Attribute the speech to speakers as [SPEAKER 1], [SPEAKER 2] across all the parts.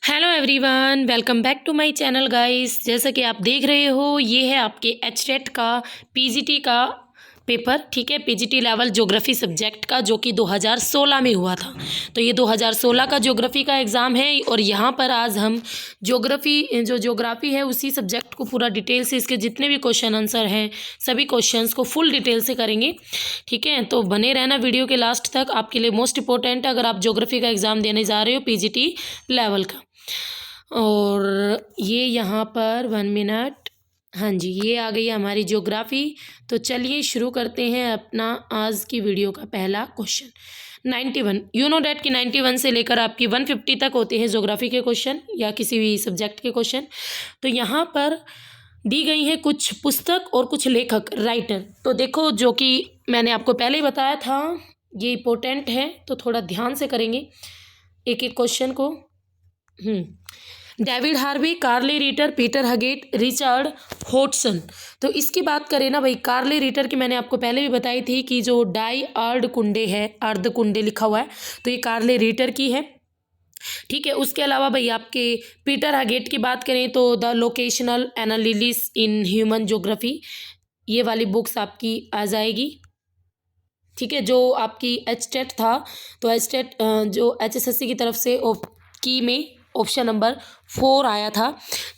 [SPEAKER 1] Hello everyone, welcome back to my channel guys. जैसा कि आप देख रहे हो, ये है आपके एचटेट का पीजीटी का पेपर। ठीक है, पीजीटी लेवल ज्योग्राफी सब्जेक्ट का, जो कि 2016 में हुआ था। तो ये 2016 का ज्योग्राफी का एग्ज़ाम है और यहाँ पर आज हम ज्योग्राफी है उसी सब्जेक्ट को पूरा डिटेल से, इसके जितने भी क्वेश्चन आंसर हैं सभी क्वेश्चंस को फुल डिटेल से करेंगे। ठीक है, तो बने रहना वीडियो के लास्ट तक। आपके लिए मोस्ट इंपॉर्टेंट है अगर आप ज्योग्राफी का एग्ज़ाम देने जा रहे हो पीजीटी लेवल का। और ये यहाँ पर 1 मिनट, हाँ जी, ये आ गई है हमारी ज्योग्राफी। तो चलिए शुरू करते हैं अपना आज की वीडियो का पहला क्वेश्चन। 91, यू नो डैट कि 91 से लेकर आपकी 150 तक होते हैं ज्योग्राफी के क्वेश्चन या किसी भी सब्जेक्ट के क्वेश्चन। तो यहाँ पर दी गई है कुछ पुस्तक और कुछ लेखक, राइटर। तो देखो, जो कि मैंने आपको पहले ही बताया था, ये इम्पोर्टेंट है तो थोड़ा ध्यान से करेंगे एक एक क्वेश्चन को। डेविड हार्वे, कार्ले रीटर, पीटर हगेट, रिचर्ड होडसन। तो इसकी बात करें ना भाई, कार्ले रीटर की मैंने आपको पहले भी बताई थी कि जो डाई अर्ध कुंडे है, अर्ध कुंडे लिखा हुआ है, तो ये कार्ले रीटर की है। ठीक है, उसके अलावा भाई आपके पीटर हगेट की बात करें तो the locational analysis in human geography, ये वाली बुक्स आपकी आ जाएगी। ठीक है, जो आपकी एचटेट था, तो एचटेट जो एचएसएससी की तरफ से की में ऑप्शन नंबर 4 आया था,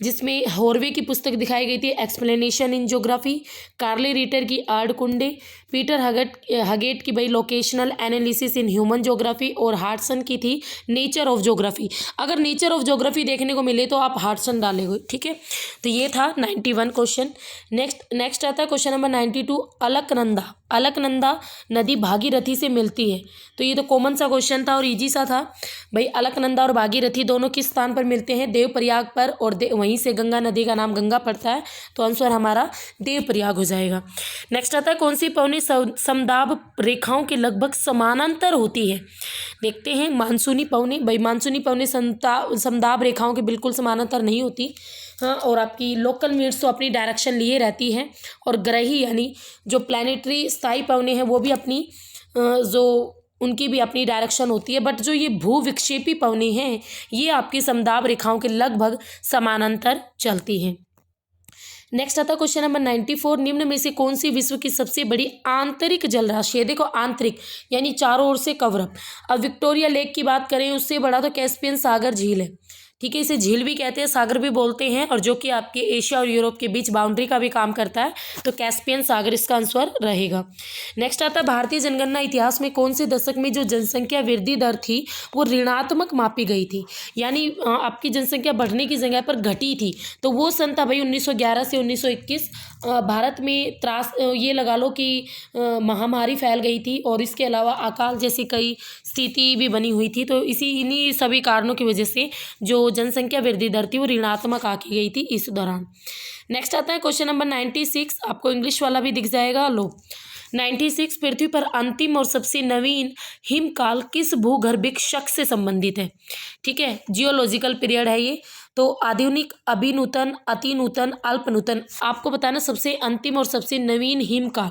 [SPEAKER 1] जिसमें हॉर्वे की पुस्तक दिखाई गई थी एक्सप्लेनेशन इन ज्योग्राफी, कार्ले रीटर की आर्ड कुंडे, पीटर हगेट की भाई locational analysis in human geography, और हार्टसन की थी नेचर ऑफ ज्योग्राफी। अगर नेचर ऑफ ज्योग्राफी देखने को मिले तो आप हार्टसन डालेंगे। ठीक है, तो ये था 91 क्वेश्चन। नेक्स्ट आता है क्वेश्चन नंबर 92, अलकनंदा। अलकनंदा नदी भागीरथी से मिलती है। तो ये तो कॉमन सा क्वेश्चन था और इजी सा था भाई। अलकनंदा और भागीरथी दोनों किस स्थान पर मिलते हैं? देवप्रयाग पर, और वहीं से गंगा नदी का नाम गंगा पड़ता है, तो आंसर हमारा देवप्रयाग हो जाएगा। नेक्स्ट आता है, कौन सी पवनी समदाब रेखाओं के लगभग समानांतर होती है? देखते हैं, मानसूनी पवनी। भाई मानसूनी पवनी समदाब रेखाओं के बिल्कुल समानांतर नहीं होती। हाँ, और आपकी लोकल मीट्स तो अपनी डायरेक्शन लिए रहती हैं, और ग्रही यानी जो प्लानिटरी स्थायी पवनी है वो भी अपनी जो उनकी भी अपनी डायरेक्शन होती है। बट जो ये भू विक्षेपी पवनी है, ये आपकी समदाब रेखाओं के लगभग समानांतर चलती हैं। नेक्स्ट आता है क्वेश्चन नंबर 94, निम्न में से कौन सी विश्व की सबसे बड़ी आंतरिक जलराशि है? देखो, आंतरिक यानी चारों ओर से कवर अप। अब विक्टोरिया लेक की बात करें, उससे बड़ा तो कैस्पियन सागर झील है। ठीक है, इसे झील भी कहते हैं, सागर भी बोलते हैं, और जो कि आपके एशिया और यूरोप के बीच बाउंड्री का भी काम करता है, तो कैस्पियन सागर इसका आंसर रहेगा। नेक्स्ट आता है, भारतीय जनगणना इतिहास में कौन से दशक में जो जनसंख्या वृद्धि दर थी वो ऋणात्मक मापी गई थी, यानी आपकी जनसंख्या बढ़ने की जगह पर घटी थी? तो वो सन था भाई 1911 से 1921। भारत में ये लगा लो कि महामारी फैल गई थी, और इसके अलावा अकाल जैसी कई स्थिति भी बनी हुई थी। तो इन्हीं सभी कारणों की वजह से जो जनसंख्या वृद्धि दर थी वो ऋणात्मक आकी गई थी इस दौरान। नेक्स्ट आता है क्वेश्चन नंबर 96, आपको इंग्लिश वाला भी दिख जाएगा। लो, 96, पृथ्वी पर अंतिम और सबसे नवीन हिमकाल किस भूगर्भिक शक से संबंधित है? ठीक है, जियोलॉजिकल पीरियड है ये। तो आधुनिक, अभिनूतन, अतिनूतन, अल्पनूतन। आपको बताना सबसे अंतिम और सबसे नवीन हिमकाल,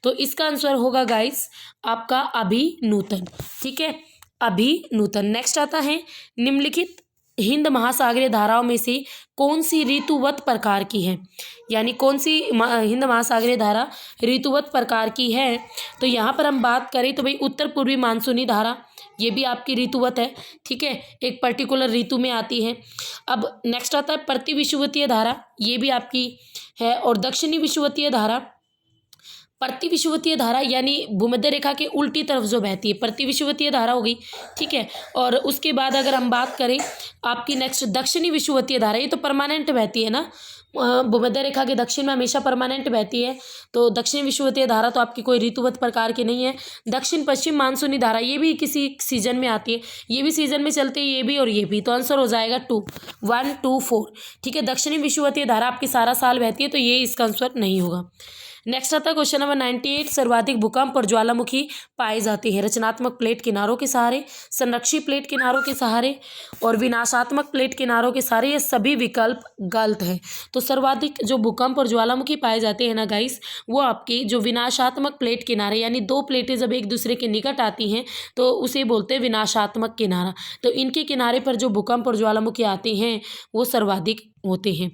[SPEAKER 1] तो इसका आंसर होगा गाइस आपका अभिनूतन। ठीक है, अभिनूतन। नेक्स्ट आता है, निम्नलिखित हिंद महासागरीय धाराओं में से कौन सी ऋतुवत प्रकार की है? यानी कौन सी हिंद महासागरीय धारा ऋतुवत प्रकार की है? तो यहाँ पर हम बात करें तो भाई उत्तर पूर्वी मानसूनी धारा, ये भी आपकी ऋतुवत है। ठीक है, एक पर्टिकुलर ऋतु में आती है। अब नेक्स्ट आता है प्रति विषुवतीय धारा, ये भी आपकी है। और दक्षिणी विषुवतीय धारा, प्रति विषुवतीय धारा यानी भूमध्य रेखा के उल्टी तरफ जो बहती है, प्रति विषुवतीय धारा हो गई। ठीक है, और उसके बाद अगर हम बात करें आपकी नेक्स्ट दक्षिणी विषुवतीय धारा, ये तो परमानेंट बहती है ना, भूमध्य रेखा के दक्षिण में हमेशा परमानेंट बहती है। तो दक्षिण विषुवतीय धारा तो आपकी कोई ऋतुवत प्रकार की नहीं है। दक्षिण पश्चिम मानसूनी धारा, ये भी किसी सीजन में आती है, ये भी सीजन में चलती है, ये भी और ये भी। तो आंसर हो जाएगा 2, 1, 2, 4। ठीक है, दक्षिणी विषुवतीय धारा आपकी सारा साल बहती है, तो ये इसका आंसर नहीं होगा। नेक्स्ट आता है क्वेश्चन नंबर 98, सर्वाधिक भूकंप और ज्वालामुखी पाए जाते हैं रचनात्मक प्लेट किनारों के सहारे, संरक्षी प्लेट किनारों के सहारे और विनाशात्मक प्लेट किनारों के सहारे। ये सभी विकल्प गलत है। तो सर्वाधिक जो भूकंप और ज्वालामुखी पाए जाते हैं ना गाइस, वो आपकी जो विनाशात्मक प्लेट किनारे, यानी दो प्लेटें जब एक दूसरे के निकट आती हैं तो उसे बोलते हैं विनाशात्मक किनारा। तो इनके किनारे पर जो भूकंप और ज्वालामुखी आते हैं वो सर्वाधिक होते हैं।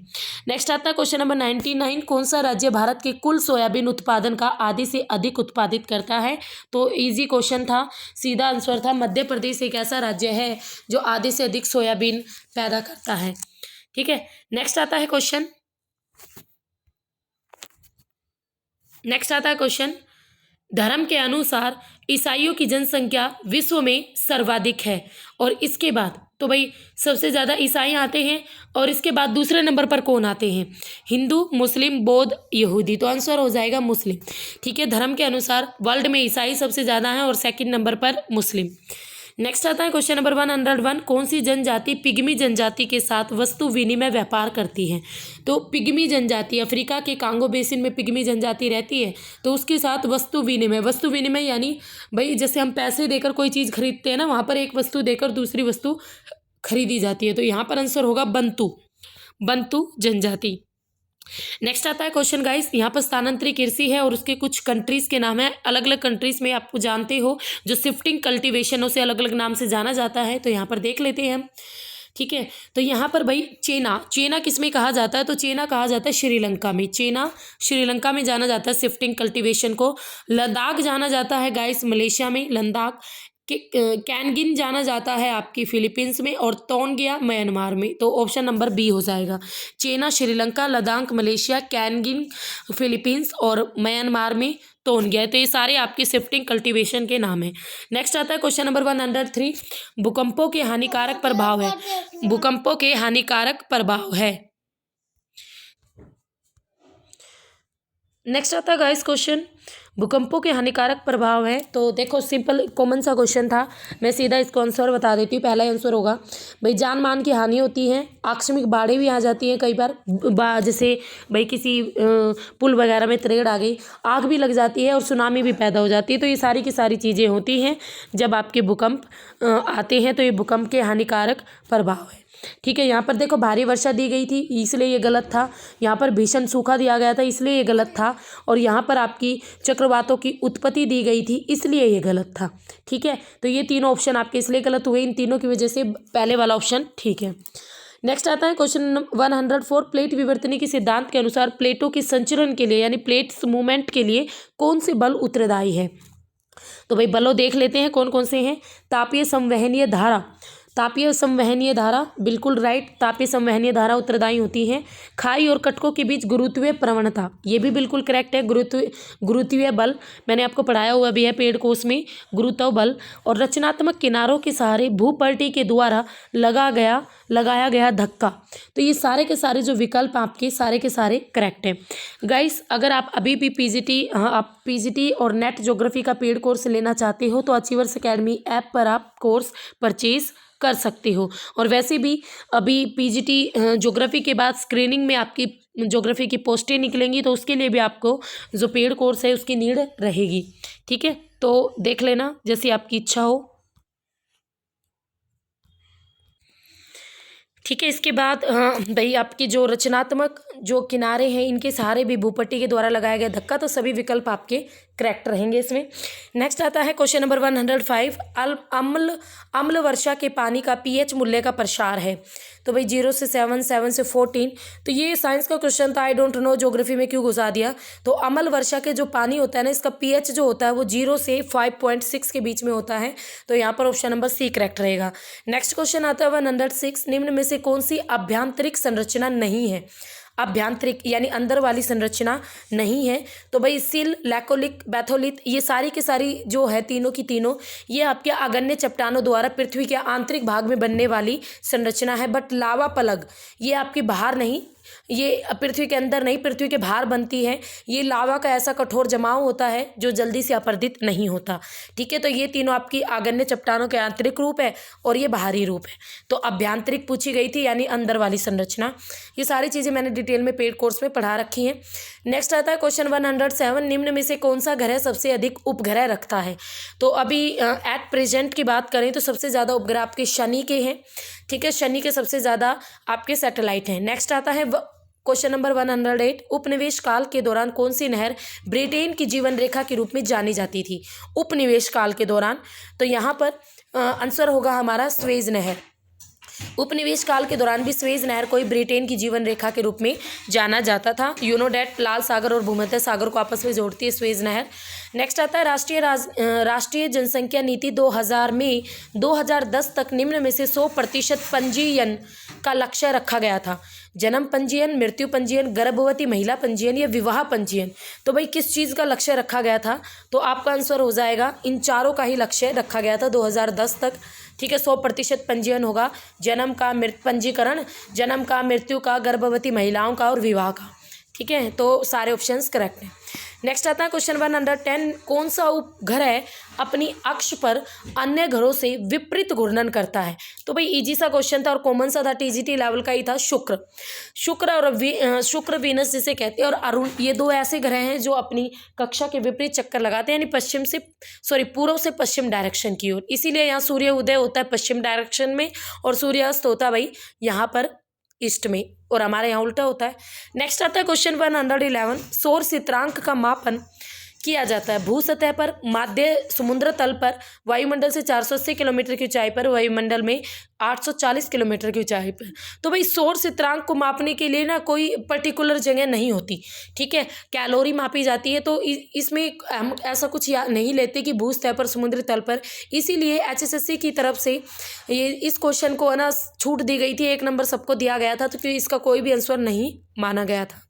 [SPEAKER 1] नेक्स्ट आता है क्वेश्चन नंबर 99, कौन सा राज्य भारत के कुल सोयाबीन उत्पादन का आधे से अधिक उत्पादित करता है? तो इजी क्वेश्चन था, सीधा आंसर था मध्य प्रदेश एक ऐसा राज्य है जो आधे से अधिक सोयाबीन पैदा करता है। ठीक है, नेक्स्ट आता है क्वेश्चन धर्म के अनुसार ईसाइयों की जनसंख्या विश्व में सर्वाधिक है और इसके बाद, तो भाई सबसे ज़्यादा ईसाई आते हैं और इसके बाद दूसरे नंबर पर कौन आते हैं? हिंदू, मुस्लिम, बौद्ध, यहूदी। तो आंसर हो जाएगा मुस्लिम। ठीक है, धर्म के अनुसार वर्ल्ड में ईसाई सबसे ज़्यादा हैं और सेकंड नंबर पर मुस्लिम। नेक्स्ट आता है क्वेश्चन नंबर 101, कौन सी जनजाति पिग्मी जनजाति के साथ वस्तु विनिमय व्यापार करती है? तो पिग्मी जनजाति, अफ्रीका के कांगो बेसिन में पिग्मी जनजाति रहती है, तो उसके साथ वस्तु विनिमय यानी भाई जैसे हम पैसे देकर कोई चीज़ खरीदते हैं ना, वहाँ पर एक वस्तु देकर दूसरी वस्तु खरीदी जाती है। तो यहाँ पर आंसर होगा बंतु जनजाति। नेक्स्ट आता है क्वेश्चन गाइस, यहाँ पर स्थानांतरित कृषि है और उसके कुछ कंट्रीज के नाम है। अलग अलग कंट्रीज में आपको जानते हो जो शिफ्टिंग कल्टीवेशनों से अलग अलग नाम से जाना जाता है, तो यहाँ पर देख लेते हैं हम। ठीक है, तो यहाँ पर भाई चेना किस में कहा जाता है? तो चेना कहा जाता है श्रीलंका में। श्रीलंका में जाना जाता है शिफ्टिंग कल्टीवेशन को। लद्दाख जाना जाता है गाइस मलेशिया में, लद्दाख। कैनगिन जाना जाता है आपकी फिलीपींस में और तोंगिया म्यांमार में। तो ऑप्शन नंबर बी हो जाएगा। चेना, श्रीलंका, लद्दाख, मलेशिया, कैनगिन फिलीपींस और म्यांमार में तोंगिया। तो ये सारे आपके शिफ्टिंग कल्टीवेशन के नाम है। नेक्स्ट आता है क्वेश्चन नंबर 103, भूकंपों के हानिकारक प्रभाव है। नेक्स्ट आता है गाइस क्वेश्चन, भूकंपों के हानिकारक प्रभाव है। तो देखो सिंपल कॉमन सा क्वेश्चन था, मैं सीधा इसको आंसर बता देती हूँ। पहला आंसर होगा भाई जान मान की हानि होती है, आकस्मिक बाढ़ें भी आ जाती हैं कई बार, जैसे भाई किसी पुल वगैरह में तरेड़ आ गई, आग भी लग जाती है और सुनामी भी पैदा हो जाती है। तो ये सारी की सारी चीज़ें होती हैं जब आपके भूकंप आते हैं, तो ये भूकंप के हानिकारक प्रभाव है। ठीक है, यहाँ पर देखो भारी वर्षा दी गई थी इसलिए ये गलत था, यहाँ पर भीषण सूखा दिया गया था इसलिए ये गलत था, और यहाँ पर आपकी चक्रवातों की उत्पत्ति दी गई थी इसलिए ये गलत था। ठीक है, तो ये तीनों ऑप्शन आपके इसलिए गलत हुए, इन तीनों की वजह से पहले वाला ऑप्शन ठीक है। नेक्स्ट आता है क्वेश्चन 104, प्लेट विवर्तनी के सिद्धांत के अनुसार प्लेटों के संचरण के लिए यानी प्लेट्स मूवमेंट के लिए कौन से बल उत्तरदायी है? तो भाई बलों देख लेते हैं कौन कौन से हैं। तापीय संवहनीय धारा बिल्कुल राइट, तापीय संवहनीय धारा उत्तरदायी होती है। खाई और कटकों के बीच गुरुत्वीय प्रवणता, ये भी बिल्कुल करेक्ट है। गुरुत्वीय बल मैंने आपको पढ़ाया हुआ भी है पेड़ कोर्स में, गुरुत्व बल। और रचनात्मक किनारों के सहारे भूपल्टी के द्वारा लगाया गया धक्का। तो ये सारे के सारे जो विकल्प आपके सारे के सारे करेक्ट हैं गाइस। अगर आप अभी भी पीजीटी और नेट ज्योग्राफी का पेड कोर्स लेना चाहते हो तो अचीवर्स एकेडमी ऐप पर आप कोर्स परचेज कर सकते हो। और वैसे भी अभी पीजीटी ज्योग्राफी के बाद स्क्रीनिंग में आपकी ज्योग्राफी की पोस्टें निकलेंगी, तो उसके लिए भी आपको जो पेड कोर्स है उसकी नीड रहेगी। ठीक है, तो देख लेना जैसी आपकी इच्छा हो। ठीक है, इसके बाद भाई आपकी जो रचनात्मक जो किनारे हैं इनके सहारे भी भूपट्टी के द्वारा लगाया गया धक्का, तो सभी विकल्प आपके करेक्ट रहेंगे इसमें। नेक्स्ट आता है क्वेश्चन नंबर 105, अम्ल वर्षा के पानी का पीएच मूल्य का प्रसार है। तो भाई 0 से 7, 7 से 14। तो ये साइंस का क्वेश्चन था, आई डोंट नो ज्योग्राफी में क्यों घुसा दिया। तो अम्ल वर्षा के जो पानी होता है ना, इसका पीएच जो होता है वो 0 से 5.6 के बीच में होता है। तो यहाँ पर ऑप्शन नंबर सी करेक्ट रहेगा। नेक्स्ट क्वेश्चन आता है 106, निम्न में से कौन सी आभ्यंतरिक संरचना नहीं है? आभ्यंतरिक यानी अंदर वाली संरचना नहीं है। तो भाई सिल, लैकोलिक, बैथोलिथ, ये सारी की सारी जो है तीनों की तीनों ये आपके आग्नेय चट्टानों द्वारा पृथ्वी के आंतरिक भाग में बनने वाली संरचना है। बट लावा प्लग ये आपके बाहर नहीं, ये पृथ्वी के अंदर नहीं, पृथ्वी के बाहर बनती है। ये लावा का ऐसा कठोर जमाव होता है जो जल्दी से अपरदित नहीं होता। ठीक है, तो ये तीनों आपकी आग्नेय चट्टानों के आंतरिक रूप है और ये बाहरी रूप है। तो अभ्यंतरिक पूछी गई थी, यानी अंदर वाली संरचना। ये सारी चीज़ें मैंने डिटेल में पेड कोर्स में पढ़ा रखी हैं। नेक्स्ट आता है क्वेश्चन 107, निम्न में से कौन सा ग्रह सबसे अधिक उपग्रह रखता है? तो अभी एट प्रेजेंट की बात करें तो सबसे ज़्यादा उपग्रह आपके शनि के हैं। ठीक है, शनि के सबसे ज़्यादा आपके सैटेलाइट हैं। नेक्स्ट आता है क्वेश्चन नंबर 108, उपनिवेश काल के दौरान कौन सी नहर ब्रिटेन की जीवन रेखा के रूप में जानी जाती थी? उपनिवेश काल के दौरान, तो यहाँ पर आंसर होगा हमारा स्वेज नहर। उपनिवेश काल के दौरान भी स्वेज नहर को ही ब्रिटेन की जीवन रेखा के रूप में जाना जाता था। यू नो डैट लाल सागर और भूमध्य सागर को आपस में जोड़ती है स्वेज नहर। नेक्स्ट आता है राष्ट्रीय जनसंख्या नीति 2000 में 2010 तक निम्न में से 100% पंजीयन का लक्ष्य रखा गया था। जन्म पंजीयन, मृत्यु पंजीयन, गर्भवती महिला पंजीयन या विवाह पंजीयन। तो भाई किस चीज़ का लक्ष्य रखा गया था? तो आपका आंसर हो जाएगा इन चारों का ही लक्ष्य रखा गया था 2010 तक। ठीक है, 100% पंजीयन होगा, जन्म का, पंजीकरण, जन्म का, मृत्यु का, गर्भवती महिलाओं का और विवाह का। ठीक है, तो सारे ऑप्शंस करेक्ट हैं। नेक्स्ट आता है क्वेश्चन 110, कौन सा उपग्रह अपनी अक्ष पर अन्य ग्रहों से विपरीत घूर्णन करता है? तो भाई इजी सा क्वेश्चन था और कॉमन सा था, टीजीटी लेवल का ही था। शुक्र और शुक्र वीनस जिसे कहते हैं और अरुण, ये दो ऐसे ग्रह हैं जो अपनी कक्षा के विपरीत चक्कर लगाते हैं, यानी पूर्व से पश्चिम डायरेक्शन की ओर। इसीलिए यहाँ सूर्य उदय होता है पश्चिम डायरेक्शन में और सूर्यास्त होता है भाई यहाँ पर ईस्ट में, और हमारे यहाँ उल्टा होता है। नेक्स्ट आता है क्वेश्चन 111, सौर स्थिरांक का मापन किया जाता है भू सतह पर, माध्य समुद्र तल पर, वायुमंडल से 480 किलोमीटर की ऊंचाई पर, वायुमंडल में 840 किलोमीटर की ऊंचाई पर। तो भाई सौर स्थिरांक को मापने के लिए ना कोई पर्टिकुलर जगह नहीं होती। ठीक है, कैलोरी मापी जाती है, तो इसमें हम ऐसा कुछ नहीं लेते कि भू सतह पर, समुद्री तल पर। इसीलिए HSSC की तरफ से ये इस क्वेश्चन को ना छूट दी गई थी, 1 नंबर सबको दिया गया था, तो इसका कोई भी आंसर नहीं माना गया था।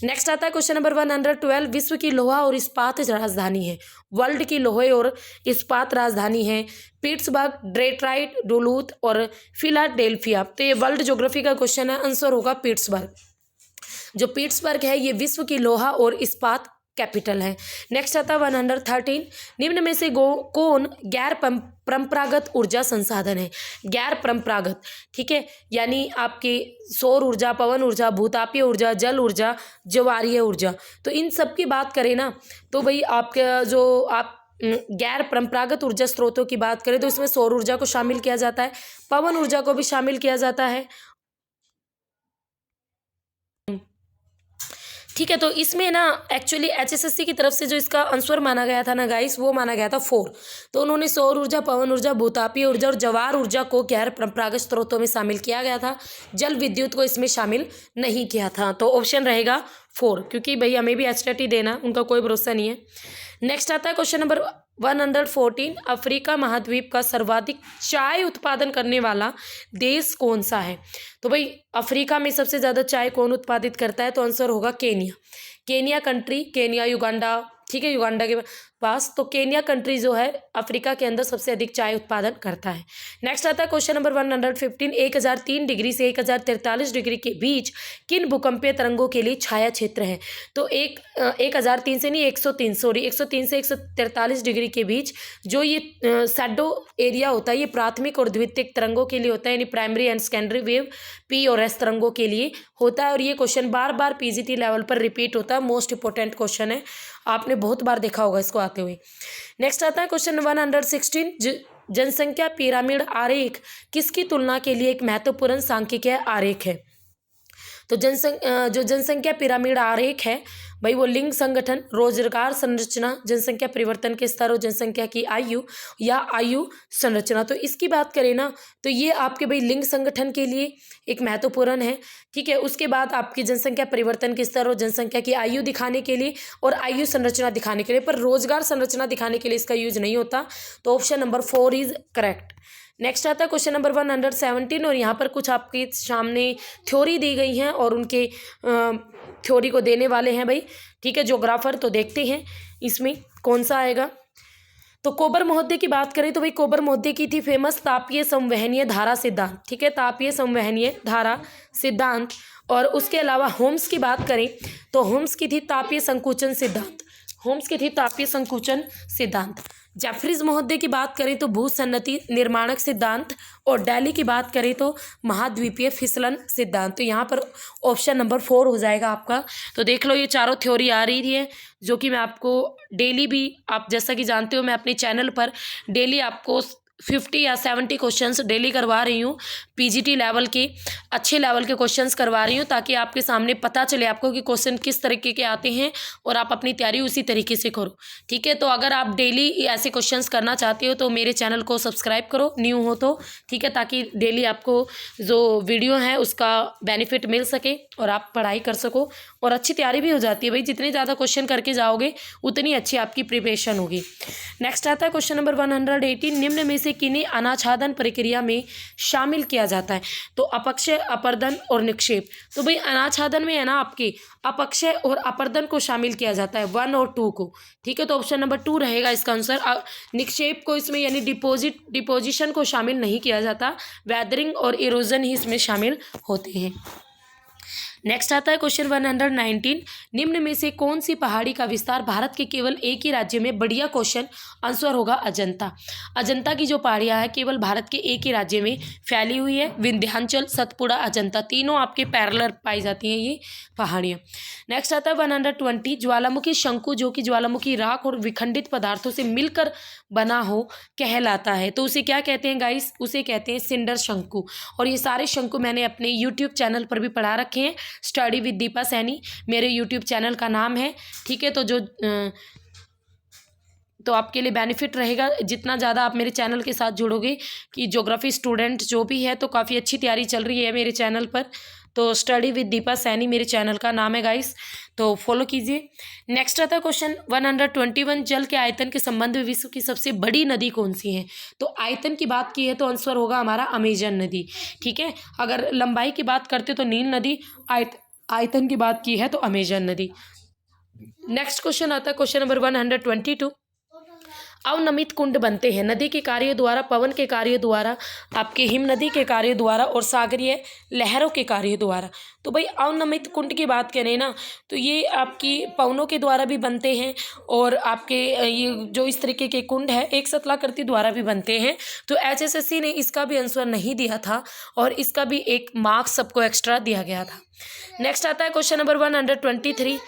[SPEAKER 1] नेक्स्ट आता है क्वेश्चन नंबर 112, विश्व की लोहा और इस्पात राजधानी है। वर्ल्ड की लोहे और इस्पात राजधानी है पिट्सबर्ग, डेट्रॉइट, डुलूथ और फिलाडेल्फिया। तो ये वर्ल्ड ज्योग्राफी का क्वेश्चन है, आंसर होगा पिट्सबर्ग। जो पिट्सबर्ग है ये विश्व की लोहा और इस्पात कैपिटल है। नेक्स्ट आता है 113, निम्न में से कौन गैर परंपरागत ऊर्जा संसाधन है? गैर परंपरागत, ठीक है, यानी आपकी सौर ऊर्जा, पवन ऊर्जा, भूतापीय ऊर्जा, जल ऊर्जा, ज्वारीय ऊर्जा। तो इन सब की बात करें ना तो भाई आपका जो आप गैर परंपरागत ऊर्जा स्रोतों की बात करें तो इसमें सौर ऊर्जा को शामिल किया जाता है, पवन ऊर्जा को भी शामिल किया जाता है। ठीक है, तो इसमें ना एक्चुअली HSSC की तरफ से जो इसका आंसर माना गया था ना गाइस, वो माना गया था 4। तो उन्होंने सौर ऊर्जा, पवन ऊर्जा, भूतापीय ऊर्जा और ज्वार ऊर्जा को गैर परंपरागत स्रोतों में शामिल किया गया था, जल विद्युत को इसमें शामिल नहीं किया था। तो ऑप्शन रहेगा 4, क्योंकि भाई हमें भी HTT देना, उनका कोई भरोसा नहीं है। नेक्स्ट आता है क्वेश्चन नंबर 114, अफ्रीका महाद्वीप का सर्वाधिक चाय उत्पादन करने वाला देश कौन सा है? तो भाई अफ्रीका में सबसे ज़्यादा चाय कौन उत्पादित करता है? तो आंसर होगा Kenya. Kenya country, Kenya, Uganda, ठीक है, युगांडा के पास। तो केनिया कंट्री जो है अफ्रीका के अंदर सबसे अधिक चाय उत्पादन करता है। नेक्स्ट आता है क्वेश्चन नंबर 115, 1003 डिग्री से 1043 डिग्री के बीच किन भूकंपीय तरंगों के लिए छाया क्षेत्र है? तो 1003 से नहीं 103 से 143 डिग्री के बीच जो ये शैडो एरिया होता है, ये प्राथमिक और द्वितीयक तरंगों के लिए होता है, यानी primary and secondary wave P और S तरंगों के लिए होता है। और ये क्वेश्चन बार बार PGT लेवल पर रिपीट होता है, मोस्ट इंपॉर्टेंट क्वेश्चन है, आपने बहुत बार देखा होगा इसको आते हुए। नेक्स्ट आता है क्वेश्चन 116, जनसंख्या पिरामिड आरेख किसकी तुलना के लिए एक महत्वपूर्ण सांख्यिकीय आरेख है? तो जो जनसंख्या पिरामिड आरेख है भाई वो लिंग संगठन, रोजगार संरचना, जनसंख्या परिवर्तन के स्तर और जनसंख्या की आयु या आयु संरचना। तो इसकी बात करें ना तो ये आपके भाई लिंग संगठन के लिए एक महत्वपूर्ण है। ठीक है, उसके बाद आपकी जनसंख्या परिवर्तन के स्तर और जनसंख्या की आयु दिखाने के लिए और आयु संरचना दिखाने के लिए, पर रोजगार संरचना दिखाने के लिए इसका यूज नहीं होता। तो option number 4 is correct. Next आता है क्वेश्चन नंबर 117 और यहाँ पर कुछ आपके सामने थ्योरी दी गई हैं और उनके थ्योरी को देने वाले हैं भाई, ठीक है, ज्योग्राफर। तो देखते हैं इसमें कौन सा आएगा। तो कोबर महोदय की बात करें तो भाई कोबर महोदय की थी फेमस तापीय संवहनीय धारा सिद्धांत, ठीक है, तापीय संवहनीय धारा सिद्धांत। और उसके अलावा होम्स की बात करें तो होम्स की थी तापीय संकुचन सिद्धांत, होम्स की थी तापीय संकुचन सिद्धांत। जेफरीज महोदय की बात करें तो भूसन्नति निर्माणक सिद्धांत। और डेली की बात करें तो महाद्वीपीय फिसलन सिद्धांत। तो यहाँ पर ऑप्शन नंबर 4 हो जाएगा आपका। तो देख लो ये चारों थ्योरी आ रही है जो कि मैं आपको डेली भी, आप जैसा कि जानते हो मैं अपने चैनल पर डेली आपको 50 या 70 क्वेश्चंस डेली करवा रही हूँ, पीजीटी लेवल के अच्छे लेवल के क्वेश्चंस करवा रही हूँ, ताकि आपके सामने पता चले आपको कि क्वेश्चन किस तरीके के आते हैं और आप अपनी तैयारी उसी तरीके से करो, ठीक है। तो अगर आप डेली ऐसे क्वेश्चंस करना चाहते हो तो मेरे चैनल को सब्सक्राइब करो, न्यू हो तो, ठीक है, ताकि डेली आपको जो वीडियो है उसका बेनिफिट मिल सके और आप पढ़ाई कर सको और अच्छी तैयारी भी हो जाती है भाई। जितने ज़्यादा क्वेश्चन करके जाओगे उतनी अच्छी आपकी प्रिपरेशन होगी। नेक्स्ट आता है क्वेश्चन नंबर 118, निम्न में से किन्हें अनाच्छादन प्रक्रिया में शामिल किया जाता है? तो अपक्षय, अपरदन और निक्षेप। तो भाई अनाच्छादन में है ना आपके अपक्षय और अपरदन को शामिल किया जाता है, 1 और 2 को, ठीक है। तो ऑप्शन नंबर 2 रहेगा इसका आंसर। निक्षेप को इसमें यानी डिपोजिशन को शामिल नहीं किया जाता, वेदरिंग और इरोजन ही इसमें शामिल होते हैं। नेक्स्ट आता है क्वेश्चन 119, निम्न में से कौन सी पहाड़ी का विस्तार भारत के केवल एक ही राज्य में? बढ़िया क्वेश्चन, आंसर होगा अजंता। अजंता की जो पहाड़ियां है केवल भारत के एक ही राज्य में फैली हुई है, विंध्याचल, सतपुड़ा, अजंता, तीनों आपके पैरेलल पाई जाती हैं ये पहाड़ियां। नेक्स्ट आता है 120, ज्वालामुखी शंकु जो कि ज्वालामुखी राख और विखंडित पदार्थों से मिलकर बना हो कहलाता है। तो उसे क्या कहते हैं गाइस? उसे कहते हैं सिंडर शंकु। और ये सारे शंकु मैंने अपने यूट्यूब चैनल पर भी पढ़ा रखे हैं, स्टडी विद दीपा सैनी मेरे यूट्यूब चैनल का नाम है, ठीक है। तो आपके लिए बेनिफिट रहेगा जितना ज़्यादा आप मेरे चैनल के साथ जुड़ोगे, कि ज्योग्राफी स्टूडेंट जो भी है तो काफ़ी अच्छी तैयारी चल रही है मेरे चैनल पर। तो स्टडी विद दीपा सैनी मेरे चैनल का नाम है गाइस, तो फॉलो कीजिए। नेक्स्ट आता है क्वेश्चन 121, जल के आयतन के संबंध में विश्व की सबसे बड़ी नदी कौन सी है? तो आयतन की बात की है तो आंसर होगा हमारा अमेजन नदी, ठीक है। अगर लंबाई की बात करते तो नील नदी, आयतन की बात की है तो अमेजन नदी। नेक्स्ट क्वेश्चन आता है क्वेश्चन नंबर 122, अवनमित कुंड बनते हैं नदी के कार्य द्वारा, पवन के कार्य द्वारा, आपके हिम नदी के कार्य द्वारा और सागरीय लहरों के कार्य द्वारा। तो भाई अवनमित कुंड की बात करें ना तो ये आपकी पवनों के द्वारा भी बनते हैं और आपके ये जो इस तरीके के कुंड है एक सतलाकृति द्वारा भी बनते हैं। तो HSSC ने इसका भी आंसर नहीं दिया था और इसका भी एक मार्क्स सबको एक्स्ट्रा दिया गया था। नेक्स्ट आता है क्वेश्चन नंबर 123।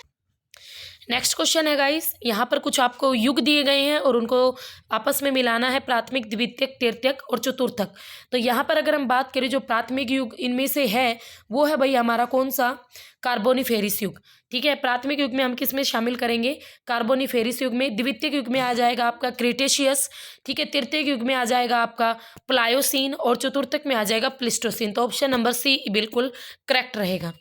[SPEAKER 1] नेक्स्ट क्वेश्चन है गाइस, यहाँ पर कुछ आपको युग दिए गए हैं और उनको आपस में मिलाना है, प्राथमिक, द्वितीयक, तृतीयक और चतुर्थक। तो यहाँ पर अगर हम बात करें जो प्राथमिक युग इनमें से है वो है भाई हमारा कौन सा? कार्बोनिफेरिस युग, ठीक है। प्राथमिक युग में हम किस में शामिल करेंगे? कार्बोनिफेरिस युग में। द्वितीयक युग में आ जाएगा आपका क्रिटेशियस, ठीक है। तृतीयक युग में आ जाएगा आपका प्लायोसीन और चतुर्थक में आ जाएगा प्लिस्टोसीन। तो ऑप्शन नंबर सी बिल्कुल करेक्ट रहेगा।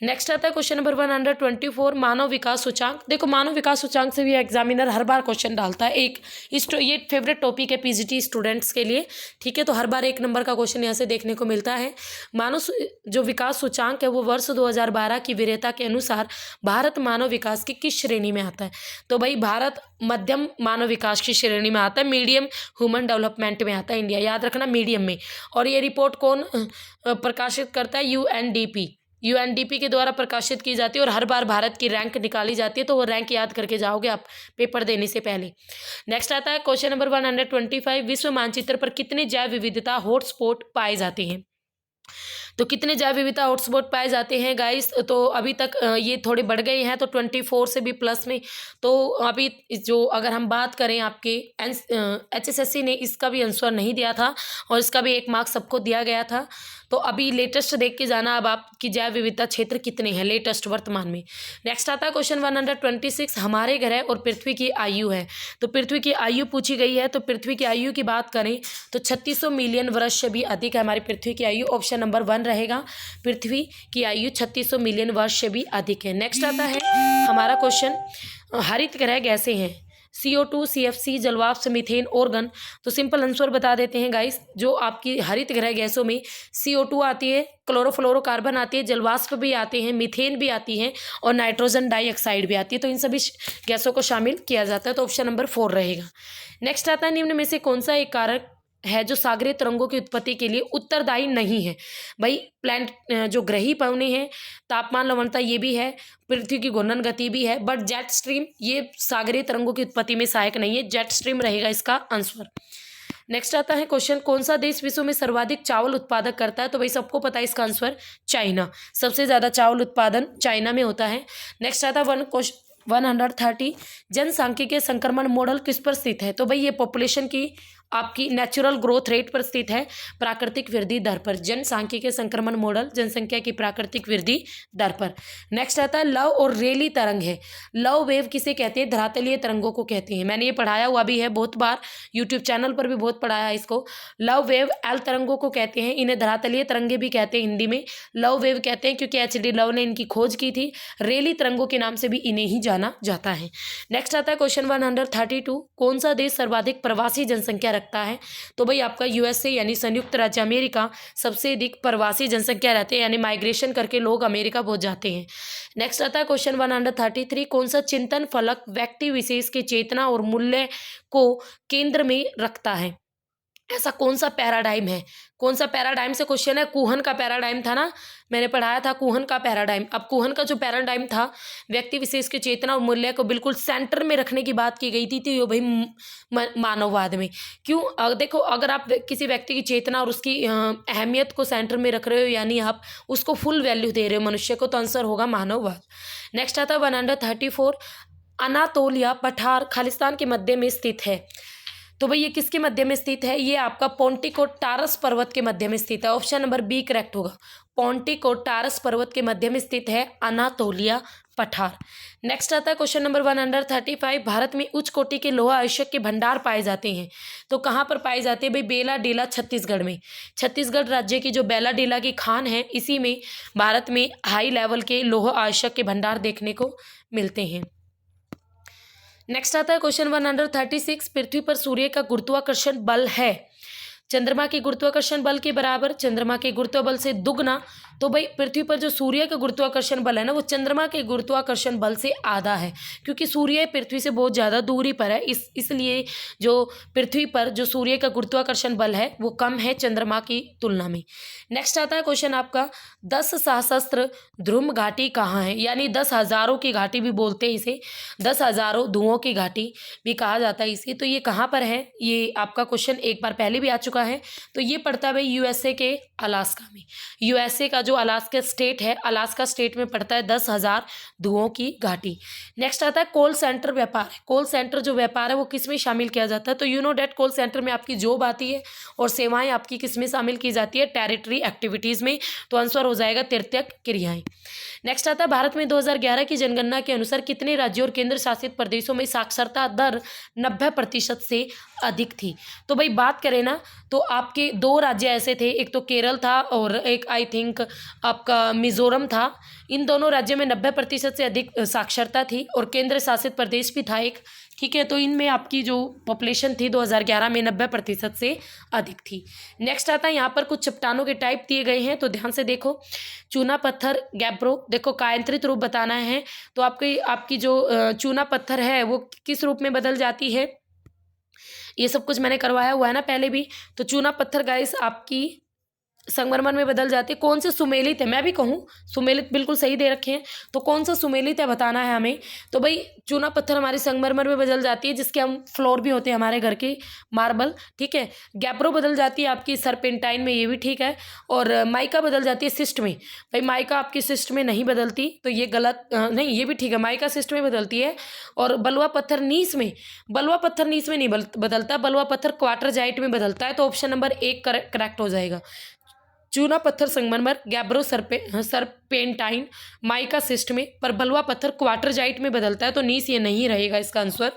[SPEAKER 1] नेक्स्ट आता है क्वेश्चन नंबर 124, मानव विकास सूचांक। देखो मानव विकास सूचांक से भी एग्जामिनर हर बार क्वेश्चन डालता है, ये फेवरेट टॉपिक है पीजीटी स्टूडेंट्स के लिए, ठीक है। तो हर बार 1 नंबर का क्वेश्चन यहाँ से देखने को मिलता है। मानव जो विकास सूचांक है वो वर्ष 2012 की वरीयता के अनुसार भारत मानव विकास की किस श्रेणी में आता है? तो भाई भारत मध्यम मानव विकास की श्रेणी में आता है, मीडियम ह्यूमन डेवलपमेंट में आता है इंडिया, याद रखना मीडियम में। और ये रिपोर्ट कौन प्रकाशित करता है? यूएनडीपी के द्वारा प्रकाशित की जाती है और हर बार भारत की रैंक निकाली जाती है, तो वो रैंक याद करके जाओगे आप पेपर देने से पहले। नेक्स्ट आता है क्वेश्चन नंबर 125, विश्व मानचित्र पर कितने जैव विविधता हॉटस्पॉट पाए जाते हैं? तो कितने जैव विविधता हॉटस्पॉट पाए जाते हैं गाइस? तो अभी तक ये थोड़े बढ़ गए हैं, तो 24 से भी प्लस में। तो अभी जो अगर हम बात करें आपके HSSC ने इसका भी आंसर नहीं दिया था और इसका भी 1 मार्क्स सबको दिया गया था। तो अभी लेटेस्ट देख के जाना अब आपकी जैव विविधता क्षेत्र कितने हैं लेटेस्ट वर्तमान में। नेक्स्ट आता है क्वेश्चन 126, हमारे ग्रह और पृथ्वी की आयु है। तो पृथ्वी की आयु पूछी गई है, तो पृथ्वी की आयु की बात करें तो 3600 मिलियन वर्ष से भी अधिक है हमारी पृथ्वी की आयु। ऑप्शन नंबर 1 रहेगा, पृथ्वी की आयु 3600 मिलियन वर्ष से भी अधिक है। नेक्स्ट आता है हमारा क्वेश्चन, हरित ग्रह गैसें हैं। CO2, CFC, जलवाष्प, मीथेन, ऑर्गन। तो सिंपल आंसर बता देते हैं गाइस, जो आपकी हरित गृह गैसों में CO2 आती है, क्लोरोफ्लोरोकार्बन आती है, जलवाष्प भी आते हैं, मीथेन भी आती है और नाइट्रोजन डाइऑक्साइड भी आती है। तो इन सभी गैसों को शामिल किया जाता है। तो ऑप्शन नंबर 4 रहेगा। नेक्स्ट आता है, निम्न में से कौन सा एक कारक है जो सागरीय तरंगों की उत्पत्ति के लिए उत्तरदायी नहीं है? भाई प्लांट जो ग्रही पवने हैं, तापमान, लवणता, ये भी है, पृथ्वी की घूर्णन गति भी है, बट जेट स्ट्रीम ये सागरीय तरंगों की उत्पत्ति में सहायक नहीं है। जेट स्ट्रीम रहेगा इसका आंसर। नेक्स्ट आता है क्वेश्चन, कौन सा देश विश्व में सर्वाधिक चावल उत्पादक करता है? तो भाई सबको पता है इसका आंसर चाइना। सबसे ज्यादा चावल उत्पादन चाइना में होता है। नेक्स्ट आता है 130, जनसांख्यिकीय संक्रमण मॉडल किस पर स्थित है? तो भाई ये पॉपुलेशन की आपकी नेचुरल ग्रोथ रेट पर स्थित है, प्राकृतिक वृद्धि दर पर। जनसांख्यिकीय संक्रमण मॉडल जनसंख्या की प्राकृतिक वृद्धि दर पर। नेक्स्ट आता है लव और रेली तरंग है। लव वेव किसे कहते हैं? धरातलीय तरंगों को कहते हैं। मैंने ये पढ़ाया हुआ भी है बहुत बार, यूट्यूब चैनल पर भी बहुत पढ़ाया है इसको। लव वेव एल तरंगों को कहते हैं, इन्हें धरातलीय तरंगे भी कहते हैं। हिंदी में लव वेव कहते हैं क्योंकि HD लव ने इनकी खोज की थी। रेली तरंगों के नाम से भी इन्हें ही जाना जाता है। नेक्स्ट आता है क्वेश्चन 132, कौन सा देश सर्वाधिक प्रवासी जनसंख्या रखता है? तो भाई आपका USA यानी संयुक्त राज्य अमेरिका सबसे अधिक प्रवासी जनसंख्या रहते हैं, यानी माइग्रेशन करके लोग अमेरिका पहुंच जाते हैं। नेक्स्ट आता है क्वेश्चन 133, कौन सा चिंतन फलक व्यक्ति विशेष के चेतना और मूल्य को केंद्र में रखता है? ऐसा कौन सा पैराडाइम है? कौन सा पैराडाइम से क्वेश्चन है? कुहन का पैराडाइम था ना, मैंने पढ़ाया था कुहन का पैराडाइम। अब कुहन का जो पैराडाइम था, व्यक्ति विशेष के चेतना और मूल्य को बिल्कुल सेंटर में रखने की बात की गई थी। तो ये भाई मानववाद में क्यों, देखो अगर आप किसी व्यक्ति की चेतना और उसकी अहमियत को सेंटर में रख रहे हो, यानी आप उसको फुल वैल्यू दे रहे हो मनुष्य को, तो आंसर होगा मानववाद। नेक्स्ट आता है 134, अनातोलिया पठार खालिस्तान के मध्य में स्थित है। तो भाई ये किसके मध्य में स्थित है? ये आपका पोंटिकोटारस पर्वत के मध्य में स्थित है। ऑप्शन नंबर बी करेक्ट होगा। पोंटिकोटारस पर्वत के मध्य में स्थित है अनातोलिया पठार। नेक्स्ट आता है क्वेश्चन नंबर 135, भारत में उच्च कोटि के लोहा आवश्यक के भंडार पाए जाते हैं। तो कहाँ पर पाए जाते हैं? भाई बेला डेला छत्तीसगढ़ में। छत्तीसगढ़ राज्य की जो बेला डेला की खान है, इसी में भारत में हाई लेवल के लोहा आवश्यक के भंडार देखने को मिलते हैं। नेक्स्ट आता है क्वेश्चन 136, पृथ्वी पर सूर्य का गुरुत्वाकर्षण बल है चंद्रमा के गुरुत्वाकर्षण बल के बराबर, चंद्रमा के गुरुत्व बल से दुगना। तो भाई पृथ्वी पर जो सूर्य का गुरुत्वाकर्षण बल है ना, वो चंद्रमा के गुरुत्वाकर्षण बल से आधा है, क्योंकि सूर्य पृथ्वी से बहुत ज़्यादा दूरी पर है। इसलिए जो पृथ्वी पर जो सूर्य का गुरुत्वाकर्षण बल है वो कम है चंद्रमा की तुलना में। नेक्स्ट आता है क्वेश्चन आपका 10 सहस्त्र ध्रुव घाटी कहाँ है? यानी 10 हज़ारों की घाटी भी बोलते हैं इसे, 10 हज़ारों धुओं की घाटी भी कहा जाता है इसे। तो ये कहाँ पर है? ये आपका क्वेश्चन एक बार पहले भी आ चुका है। तो ये पड़ता है भाई USA के अलास्का में। USA का जो अलास्का स्टेट है, अलास्का स्टेट में पड़ता है 10,000 धुओं की घाटी। नेक्स्ट आता है कॉल सेंटर व्यापार। कॉल सेंटर जो व्यापार है वो किस में शामिल किया जाता है? तो you know that call center में आपकी जॉब आती है और सेवाएं आपकी किस में शामिल की जाती है? टेरिटरी एक्टिविटीज़ में। तो आंसर हो जाएगा तृतीयक क्रियाएं। नेक्स्ट आता है भारत में 2011 की जनगणना के अनुसार कितने राज्यों और केंद्र शासित प्रदेशों में साक्षरता दर 90% से अधिक थी? तो भाई बात करें ना, तो आपके 2 राज्य ऐसे थे, एक तो केरल था और एक आई थिंक आपका मिजोरम था। इन दोनों राज्यों में 90% से अधिक साक्षरता थी और केंद्र शासित प्रदेश भी था एक, ठीक है। तो इनमें आपकी जो पॉपुलेशन थी 2011 में 90% से अधिक थी। नेक्स्ट आता है यहाँ पर कुछ चट्टानों के टाइप दिए गए हैं, तो ध्यान से देखो। चूना पत्थर, गैब्रो, देखो कायांतरित रूप बताना है, तो आपकी जो चूना पत्थर है वो किस रूप में बदल जाती है? ये सब कुछ मैंने करवाया हुआ है ना पहले भी। तो चूना पत्थर गाइस आपकी संगमरमर में बदल जाती है। कौन से सुमेलित है? मैं भी कहूँ सुमेलित बिल्कुल सही दे रखे हैं, तो कौन सा सुमेलित है बताना है हमें। तो भाई चूना पत्थर हमारी संगमरमर में बदल जाती है, जिसके हम फ्लोर भी होते हैं हमारे घर के, मार्बल, ठीक है। गैब्रो बदल जाती है आपकी सरपेंटाइन में, ये भी ठीक है। और माइका बदल जाती है सिस्ट में। भाई माइका आपकी सिस्ट में नहीं बदलती, तो ये गलत नहीं, ये भी ठीक है, माइका सिस्ट में बदलती है। और बलुआ पत्थर नीस में, बलुआ पत्थर नीस में नहीं बदलता, बलुआ पत्थर क्वार्टरजाइट में बदलता है। तो ऑप्शन नंबर 1 करेक्ट हो जाएगा। चूना पत्थर संगमरमर, गैब्रो सरपेंटाइन, माइका सिस्ट में, पर बलुआ पत्थर क्वार्टरजाइट में बदलता है। तो नीस ये नहीं रहेगा इसका आंसर।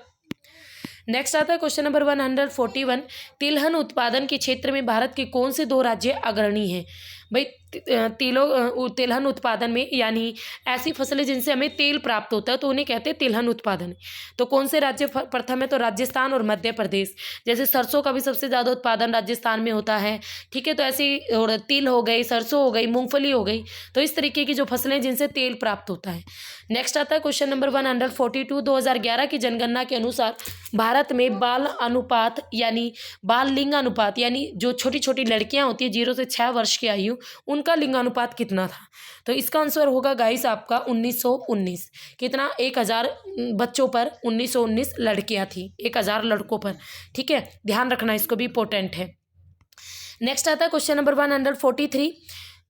[SPEAKER 1] नेक्स्ट आता है क्वेश्चन नंबर 141, तिलहन उत्पादन के क्षेत्र में भारत के कौन से 2 राज्य अग्रणी हैं? भाई तिलहन उत्पादन में, यानी ऐसी फसलें जिनसे हमें तेल प्राप्त होता है तो उन्हें कहते हैं तिलहन उत्पादन। तो कौन से राज्य प्रथम है? तो राजस्थान और मध्य प्रदेश। जैसे सरसों का भी सबसे ज़्यादा उत्पादन राजस्थान में होता है, ठीक है। तो ऐसी और तिल हो गई, सरसों हो गई, मूंगफली हो गई, तो इस तरीके की जो फसलें जिनसे तेल प्राप्त होता है। नेक्स्ट आता है क्वेश्चन नंबर 142। 2011 की जनगणना के अनुसार भारत में बाल अनुपात यानी बाल लिंग अनुपात, यानी जो छोटी छोटी लड़कियां होती है 0 से 6 वर्ष की आयु, उनका लिंगानुपात कितना था? तो इसका आंसर होगा गाइस आपका 1919। कितना? 1000 बच्चों पर 1919 लड़कियां थी, 1000 लड़कों पर, ठीक है। ध्यान रखना, इसको भी इंपॉर्टेंट है। नेक्स्ट आता है क्वेश्चन नंबर 143।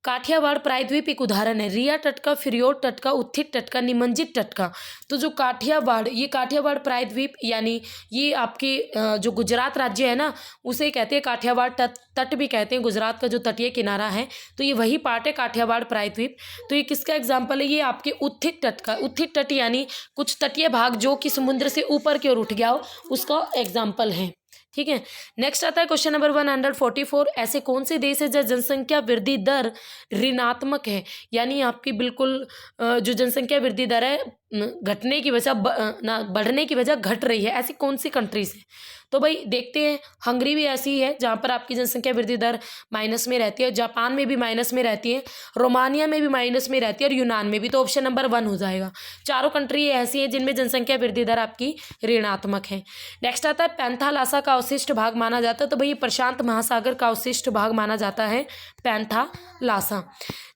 [SPEAKER 1] काठियावाड़ प्रायद्वीप एक उदाहरण है। रिया तट का, फिरयोट तट का, उत्थित तट का, निमंजित तट का। तो जो काठियावाड़, ये काठियावाड़ प्रायद्वीप यानी ये आपके जो गुजरात राज्य है ना, उसे कहते हैं काठियावाड़ तट भी कहते हैं। गुजरात का जो तटीय किनारा है तो ये वही पार्ट है काठियावाड़ प्रायद्वीप। तो ये किसका एग्जाम्पल है? ये आपके उत्थित तट का। उत्थित तट यानी कुछ तटीय भाग जो कि समुद्र से ऊपर की ओर उठ गया हो, उसका एग्जाम्पल है, ठीक है। नेक्स्ट आता है क्वेश्चन नंबर 144। ऐसे कौन से देश है जहाँ जनसंख्या वृद्धि दर ऋणात्मक है, यानी आपकी बिल्कुल जो जनसंख्या वृद्धि दर है घटने की वजह ना बढ़ने की वजह घट रही है, ऐसी कौन सी कंट्रीज है? तो भाई देखते हैं, हंगरी भी ऐसी है जहाँ पर आपकी जनसंख्या वृद्धि दर माइनस में रहती है, जापान में भी माइनस में रहती है, रोमानिया में भी माइनस में रहती है और यूनान में भी। तो ऑप्शन नंबर 1 हो जाएगा। चारों कंट्री ऐसी हैं जिनमें जनसंख्या वृद्धि दर आपकी ऋणात्मक है। नेक्स्ट आता है पैंथालासा का अवशिष्ट भाग माना जाता है। तो भाई प्रशांत महासागर का अवशिष्ट भाग माना जाता है पैंथालासा।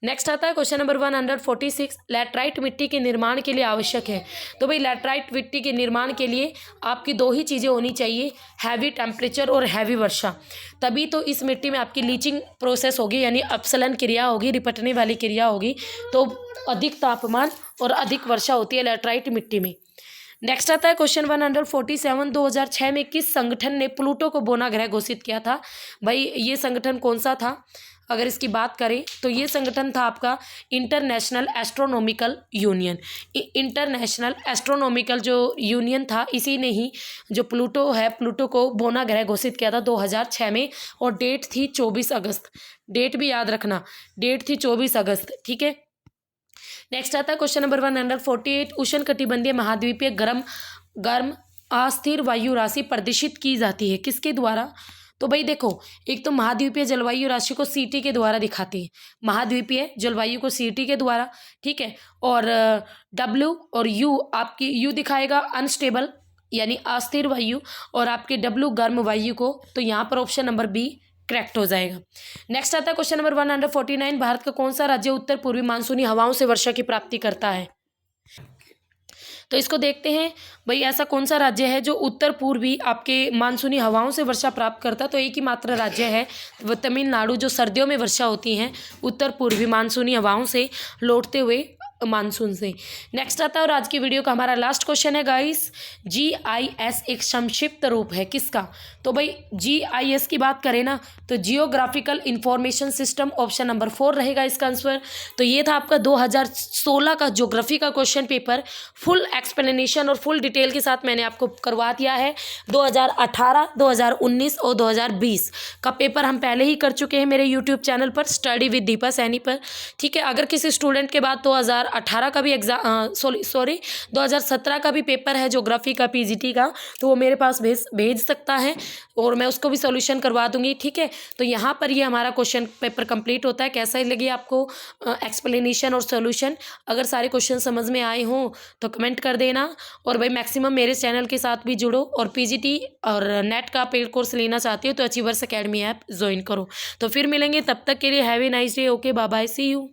[SPEAKER 1] नेक्स्ट आता है क्वेश्चन नंबर 146। लैटराइट मिट्टी के निर्माण के लिए आवश्यक है। तो भाई लैटराइट मिट्टी के निर्माण के लिए आपकी 2 ही चीज़ें होनी चाहिए, हैवी टेम्परेचर और हैवी वर्षा। तभी तो इस मिट्टी में आपकी लीचिंग प्रोसेस होगी, यानी अपसलन क्रिया होगी, रिपटने वाली क्रिया होगी। तो अधिक तापमान और अधिक वर्षा होती है लैटराइट मिट्टी में। नेक्स्ट आता है क्वेश्चन 147। 2006 में किस संगठन ने प्लूटो को बौना ग्रह घोषित किया था? भाई ये संगठन कौन सा था? अगर इसकी बात करें तो ये संगठन था आपका international astronomical union. International astronomical जो यूनियन था, इसी ने ही जो प्लूटो है, प्लूटो को बौना ग्रह घोषित किया था 2006 में, और डेट थी 24 अगस्त। डेट भी याद रखना, डेट थी 24 अगस्त, ठीक है। नेक्स्ट आता है क्वेश्चन नंबर 148। उष्णकटिबंधीय महाद्वीपीय गर्म अस्थिर वायु राशि प्रदर्शित की जाती है किसके द्वारा? तो भाई देखो, एक तो महाद्वीपीय जलवायु राशि को सीटी के द्वारा दिखाती है, महाद्वीपीय जलवायु को सीटी के द्वारा, ठीक है। और डब्ल्यू और यू, आपकी यू दिखाएगा अनस्टेबल यानी अस्थिर वायु, और आपके डब्ल्यू गर्म वायु को। तो यहाँ पर ऑप्शन नंबर बी करेक्ट हो जाएगा। नेक्स्ट आता है क्वेश्चन नंबर 149। भारत का कौन सा राज्य उत्तर पूर्वी मानसूनी हवाओं से वर्षा की प्राप्ति करता है? तो इसको देखते हैं, भाई ऐसा कौन सा राज्य है जो उत्तर पूर्वी आपके मानसूनी हवाओं से वर्षा प्राप्त करता है? तो एक ही मात्र राज्य है, वो तमिलनाडु, जो सर्दियों में वर्षा होती है उत्तर पूर्वी मानसूनी हवाओं से लौटते हुए मानसून से। नेक्स्ट आता है और आज की वीडियो का हमारा लास्ट क्वेश्चन है गाइस, GIS एक संक्षिप्त रूप है किसका? तो भाई GIS की बात करें ना तो geographical information system, option number 4 रहेगा इसका आंसर। तो ये था आपका 2016 का ज्योग्राफी का क्वेश्चन पेपर। फुल एक्सप्लेनेशन और फुल डिटेल के साथ मैंने आपको करवा दिया है। 2018, 2019 और 2020 का पेपर हम पहले ही कर चुके हैं मेरे यूट्यूब चैनल पर, स्टडी विद दीपा सैनी पर, ठीक है। अगर किसी स्टूडेंट के बाद 2018 का भी एग्जाम 2017 का भी पेपर है ज्योग्राफी का, PGT का, तो वो मेरे पास भेज सकता है और मैं उसको भी सॉल्यूशन करवा दूंगी, ठीक है। तो यहाँ पर ये हमारा क्वेश्चन पेपर कंप्लीट होता है। कैसा लगे आपको एक्सप्लेनेशन और सॉल्यूशन? अगर सारे क्वेश्चन समझ में आए हों तो कमेंट कर देना, और भाई मैक्सिमम मेरे चैनल के साथ भी जुड़ो, और PGT और नेट का पेड कोर्स लेना चाहती हो तो अचीवर्स एकेडमी ऐप ज्वाइन करो। तो फिर मिलेंगे, तब तक के लिए have a nice day, okay, bye bye, see you.